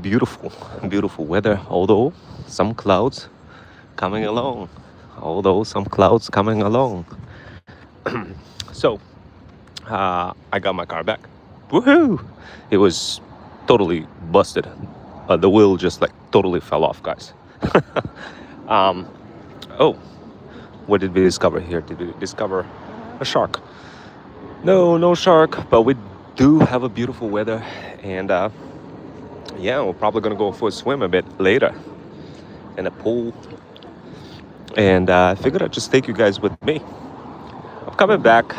Beautiful, beautiful weather, although some clouds coming along. Although some clouds coming along. So, I got my car back. Woohoo! It was totally busted. The wheel just like totally fell off, guys. um, oh, what did we discover here? Did we discover a shark? No, no shark, but we do have a beautiful weather, and yeah, we're probably gonna go for a swim a bit later in a pool. And I figured I'd just take you guys with me. I'm coming back.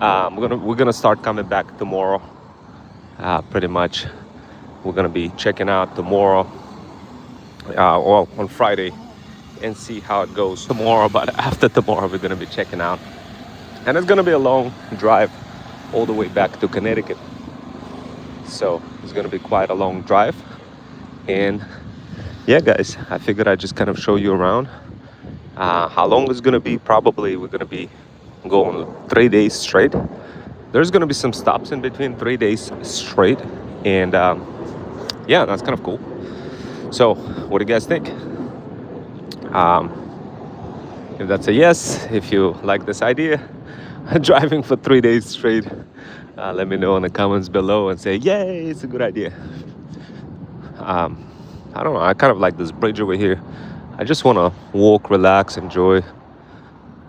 We're gonna start coming back tomorrow. Pretty much, we're gonna be checking out tomorrow, well, on Friday, and see how it goes tomorrow. But after tomorrow, we're gonna be checking out, and it's gonna be a long drive all the way back to Connecticut. So it's gonna be quite a long drive. And yeah, guys, I figured I'd just kind of show you around. How long it's gonna be? Probably we're gonna be going 3 days straight. There's gonna be some stops in between, 3 days straight, and yeah, that's kind of cool. So, what do you guys think? Um, if that's a yes, if you like this idea, driving for 3 days straight, let me know in the comments below and say, yay, it's a good idea. I don't know, I kind of like this bridge over here. I just want to walk, relax, enjoy.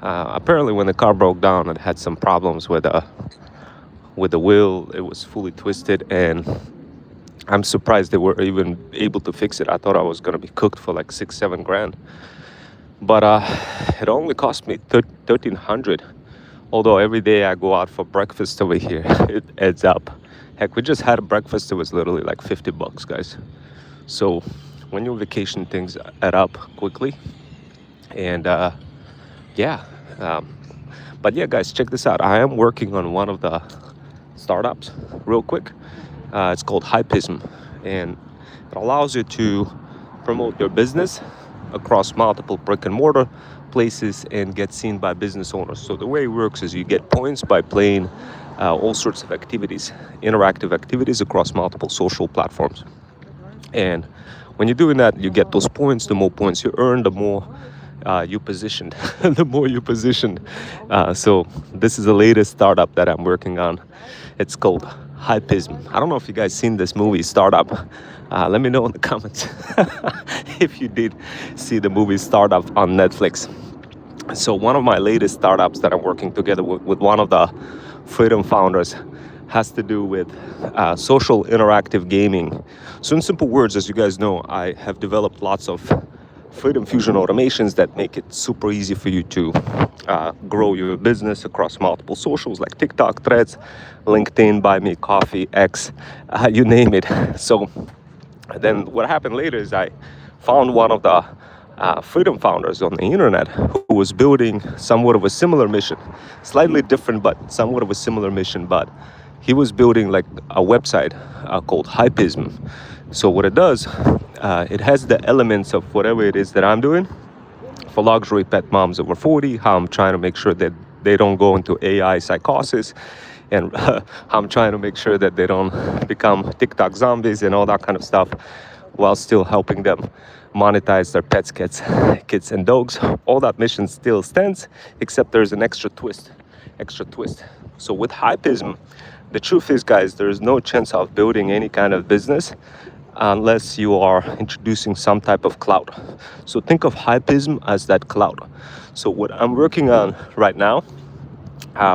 Apparently, when the car broke down, it had some problems with the wheel. It was fully twisted, and I'm surprised they were even able to fix it. I thought I was gonna be cooked for like 6-7 grand, but it only cost me 1,300. Although every day I go out for breakfast over here, it adds up. Heck, we just had a breakfast. It was literally like $50, guys. So when you're on vacation, things add up quickly, and yeah. But yeah, guys, check this out. I am working on one of the startups real quick. It's called Hypism, and it allows you to promote your business across multiple brick and mortar places and get seen by business owners. So the way it works is you get points by playing all sorts of activities, interactive activities across multiple social platforms. And when you're doing that, you get those points. The more points you earn, the more you positioned, the more you positioned. So this is the latest startup that I'm working on. It's called Hypism. I don't know if you guys seen this movie Startup. Let me know in the comments if you did see the movie Startup on Netflix. So one of my latest startups that I'm working together with one of the Freedom founders has to do with social interactive gaming. So in simple words, as you guys know, I have developed lots of Freedom Fusion automations that make it super easy for you to grow your business across multiple socials like TikTok, Threads, LinkedIn, Buy Me Coffee, X, you name it. So then what happened later is I found one of the Freedom founders on the internet who was building somewhat of a similar mission, slightly different, but somewhat of a similar mission. But he was building like a website called Hypism. So what it does, it has the elements of whatever it is that I'm doing for luxury pet moms over 40, how I'm trying to make sure that they don't go into AI psychosis, and I'm trying to make sure that they don't become TikTok zombies and all that kind of stuff, while still helping them monetize their pets, kids and dogs. All that mission still stands, except there's an extra twist. So with Hypism, the truth is, guys, there is no chance of building any kind of business unless you are introducing some type of cloud. So think of Hypism as that cloud. So what I'm working on right now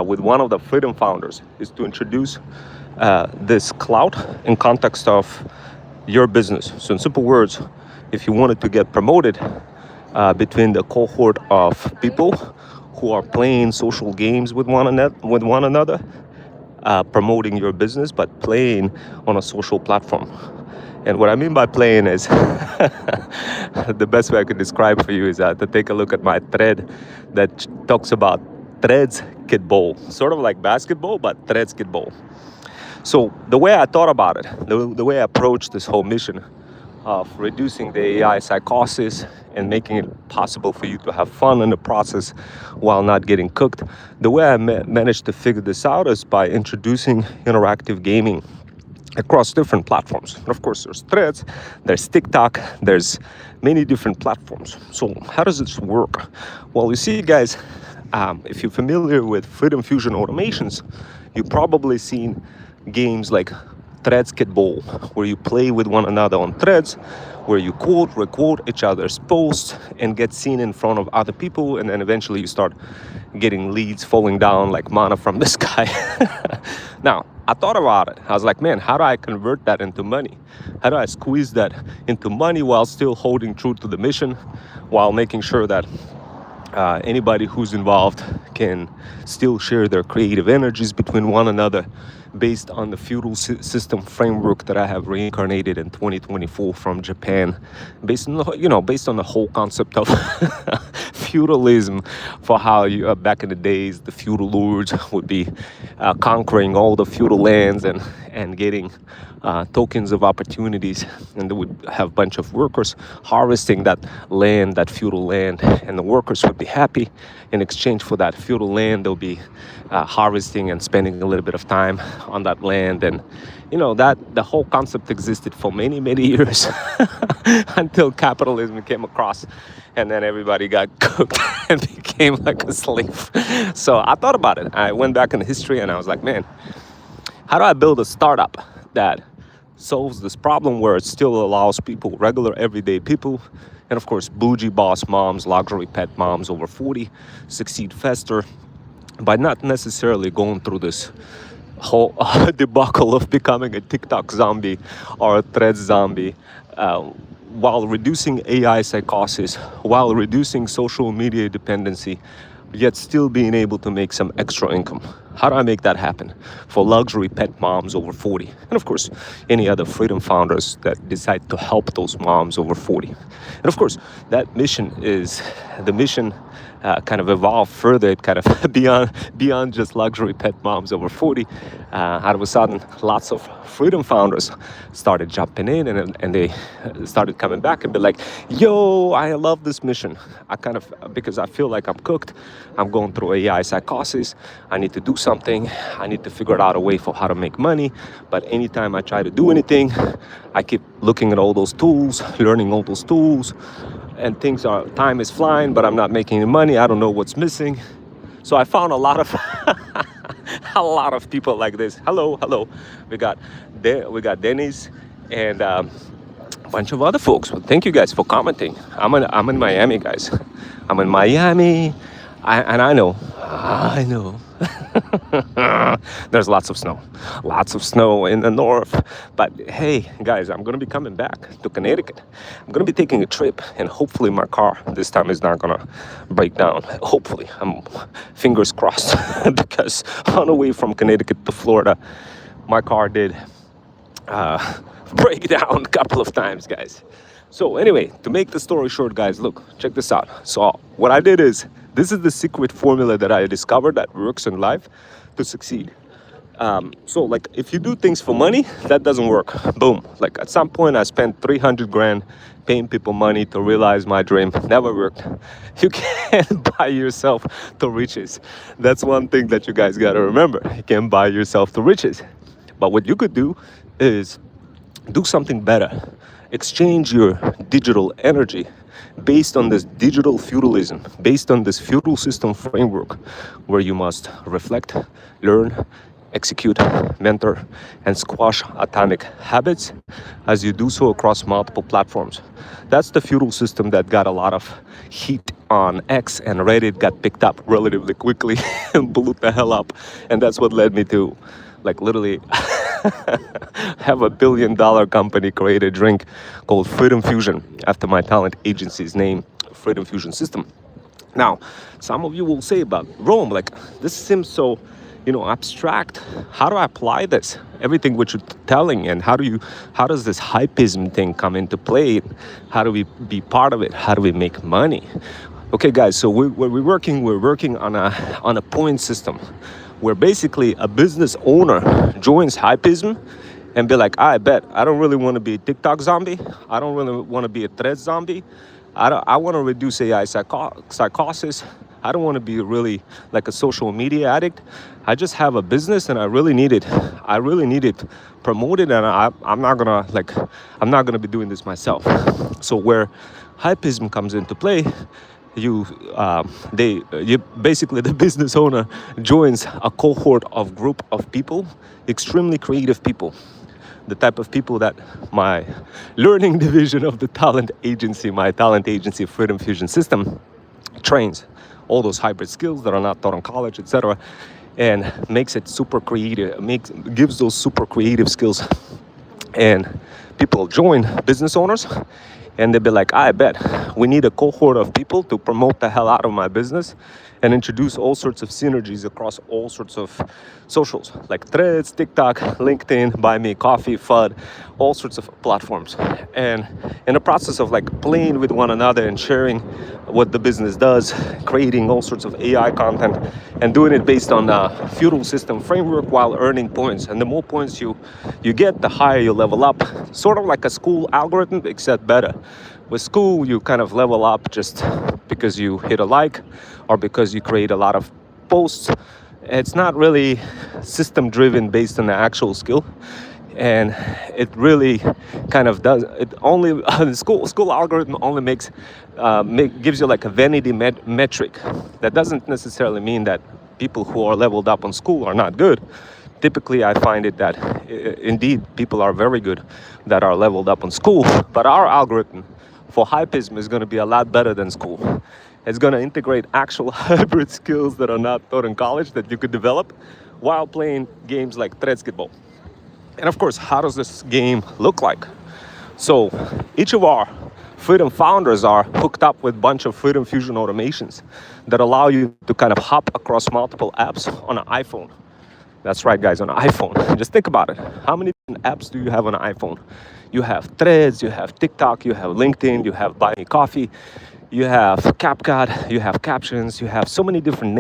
with one of the Freedom founders is to introduce this cloud in context of your business. So in simple words, if you wanted to get promoted between the cohort of people who are playing social games with one another, promoting your business, but playing on a social platform. And what I mean by playing is, the best way I could describe for you is to take a look at my thread that talks about Threads Kid Bowl, sort of like basketball, but Threads Kid Bowl. So the way I thought about it, the way I approached this whole mission of reducing the AI psychosis and making it possible for you to have fun in the process while not getting cooked, the way I managed to figure this out is by introducing interactive gaming across different platforms. And of course, there's Threads, there's TikTok, there's many different platforms. So how does this work? Well, you see, guys, if you're familiar with Freedom Fusion automations, you've probably seen games like Threads Bowl, where you play with one another on threads, where you quote, requote each other's posts and get seen in front of other people, and then eventually you start getting leads falling down like mana from the sky. Now, I thought about it. I was like, man, how do I convert that into money? How do I squeeze that into money while still holding true to the mission, while making sure that anybody who's involved can still share their creative energies between one another based on the feudal system framework that I have reincarnated in 2024 from Japan, based on the whole concept of feudalism, for how back in the days the feudal lords would be conquering all the feudal lands and getting tokens of opportunities, and they would have a bunch of workers harvesting that land, that feudal land, and the workers would be happy. In exchange for that feudal land, they'll be harvesting and spending a little bit of time on that land. And that the whole concept existed for many years until capitalism came across, and then everybody got cooked and became like a slave. So I thought about it. I went back in history and I was like, man, how do I build a startup that solves this problem where it still allows people, regular everyday people, and of course bougie boss moms, luxury pet moms over 40, succeed faster by not necessarily going through this whole debacle of becoming a TikTok zombie or a Threads zombie, while reducing AI psychosis, while reducing social media dependency, yet still being able to make some extra income. How do I make that happen for luxury pet moms over 40? And of course, any other freedom founders that decide to help those moms over 40. And of course, that mission is the mission kind of evolved further. It kind of beyond just luxury pet moms over 40. All of a sudden, lots of freedom founders started jumping in, and they started coming back and be like, yo, I love this mission. Because I feel like I'm cooked. I'm going through AI psychosis. I need to do something. I need to figure out a way for how to make money. But anytime I try to do anything, I keep looking at all those tools, learning all those tools, and time is flying, but I'm not making any money. I don't know what's missing. So I found a lot of people like this. Hello. We got Dennis and a bunch of other folks. Well, thank you guys for commenting. I'm in Miami, guys. I'm in Miami, I know. There's lots of snow in the north. But hey, guys, I'm gonna be coming back to Connecticut. I'm gonna be taking a trip, and hopefully my car this time is not gonna break down. Hopefully, I'm fingers crossed, because on the way from Connecticut to Florida, my car did break down a couple of times, guys. So anyway, to make the story short, guys, look, check this out. So what I did is, this is the secret formula that I discovered that works in life to succeed. So like, if you do things for money, that doesn't work. Boom. Like at some point I spent 300 grand paying people money to realize my dream. Never worked. You can't buy yourself to riches. That's one thing that you guys got to remember. You can't buy yourself to riches. But what you could do is do something better. Exchange your digital energy based on this digital feudalism, based on this feudal system framework, where you must reflect, learn, execute, mentor, and squash atomic habits as you do so across multiple platforms. That's the feudal system that got a lot of heat on X, and Reddit got picked up relatively quickly and blew the hell up. And that's what led me to, like, literally have a $1 billion company create a drink called Freedom Fusion after my talent agency's name, Freedom Fusion System. Now, some of you will say about Rome, like, this seems so, abstract. How do I apply this? Everything which you're telling, and how does this hypism thing come into play? How do we be part of it? How do we make money? Okay, guys, so we're working on a point system, where basically a business owner joins hypism and be like, I bet I don't really want to be a TikTok zombie. I don't really want to be a Thread zombie. I want to reduce AI psychosis. I don't want to be really like a social media addict. I just have a business and I really need it. I really need it promoted, and I'm not gonna be doing this myself. So where hypism comes into play, you you basically, the business owner joins a cohort of group of people, extremely creative people, the type of people that my learning division of the my talent agency Freedom Fusion System trains, all those hybrid skills that are not taught in college, etc., and makes it super creative, gives those super creative skills. And people join, business owners, and they'll be like, I bet we need a cohort of people to promote the hell out of my business and introduce all sorts of synergies across all sorts of socials like Threads, TikTok, LinkedIn, Buy Me Coffee, FUD, all sorts of platforms. And in the process of like playing with one another and sharing what the business does, creating all sorts of AI content and doing it based on a feudal system framework while earning points. And the more points you get, the higher you level up. Sort of like a school algorithm, except better. With school, you kind of level up just because you hit a like or because you create a lot of posts. It's not really system driven based on the actual skill. And it really kind of does it only the school algorithm only gives you like a vanity metric. That doesn't necessarily mean that people who are leveled up on school are not good. Typically, I find it that indeed people are very good that are leveled up on school, but our algorithm for hypism is going to be a lot better than school. It's going to integrate actual hybrid skills that are not taught in college that you could develop while playing games like Threadskitball. And of course, how does this game look like? So each of our Freedom founders are hooked up with a bunch of Freedom Fusion automations that allow you to kind of hop across multiple apps on an iPhone. That's right, guys, on an iPhone. Just think about it. How many apps do you have on an iPhone? You have Threads, you have TikTok, you have LinkedIn, you have Buy Me Coffee, you have CapCut, you have Captions, you have so many different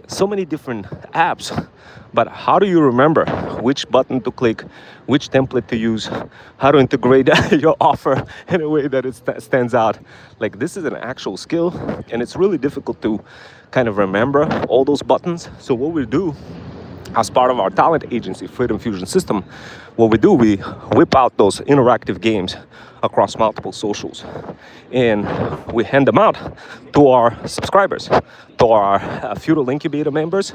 so many different apps. But how do you remember which button to click, which template to use, how to integrate your offer in a way that it stands out? Like, this is an actual skill, and it's really difficult to kind of remember all those buttons. So what we do as part of our talent agency, Freedom Fusion System, what we do, we whip out those interactive games across multiple socials. And we hand them out to our subscribers, to our Feudal Incubator members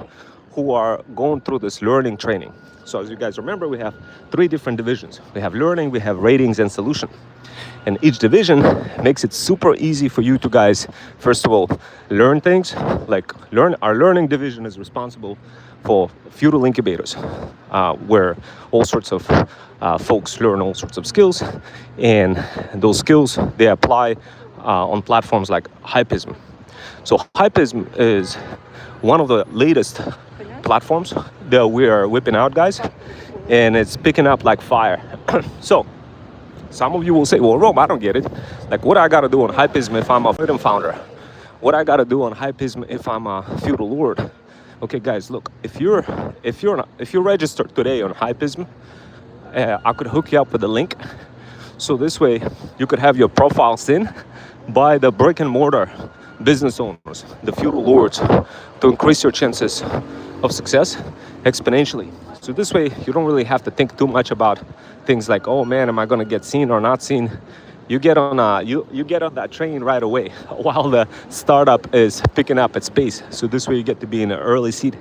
who are going through this learning training. So as you guys remember, we have 3 different divisions. We have learning, we have ratings, and solution. And each division makes it super easy for you to guys, first of all, learn things. Our learning division is responsible for feudal incubators, where all sorts of folks learn all sorts of skills, and those skills they apply on platforms like hypism. So hypism is one of the latest platforms that we are whipping out, guys, and it's picking up like fire. So some of you will say, well, Rome, I don't get it. Like, what I gotta do on hypism if I'm a freedom founder? What I gotta do on hypism if I'm a feudal lord? Okay, guys, look, if you're registered today on hypism, I could hook you up with a link. So this way you could have your profile seen by the brick and mortar business owners, the feudal lords, to increase your chances of success exponentially. So this way you don't really have to think too much about things like, oh man, am I going to get seen or not seen? You get on you get on that train right away while the startup is picking up its pace. So this way you get to be in an early seat,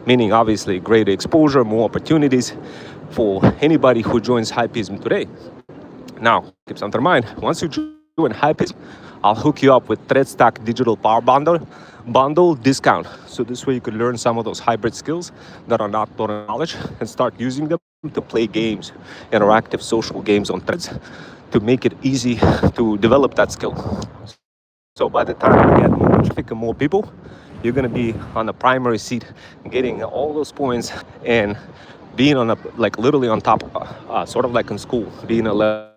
meaning obviously greater exposure, more opportunities for anybody who joins hypism today. Now, keep something in mind, once you join hypism, I'll hook you up with ThreadStack Digital Power Bundle discount. So this way you could learn some of those hybrid skills that are not taught in college and start using them to play games, interactive social games on Threads, to make it easy to develop that skill. So by the time you get more traffic and more people, you're going to be on the primary seat, getting all those points and being on literally on top, sort of like in school, being a level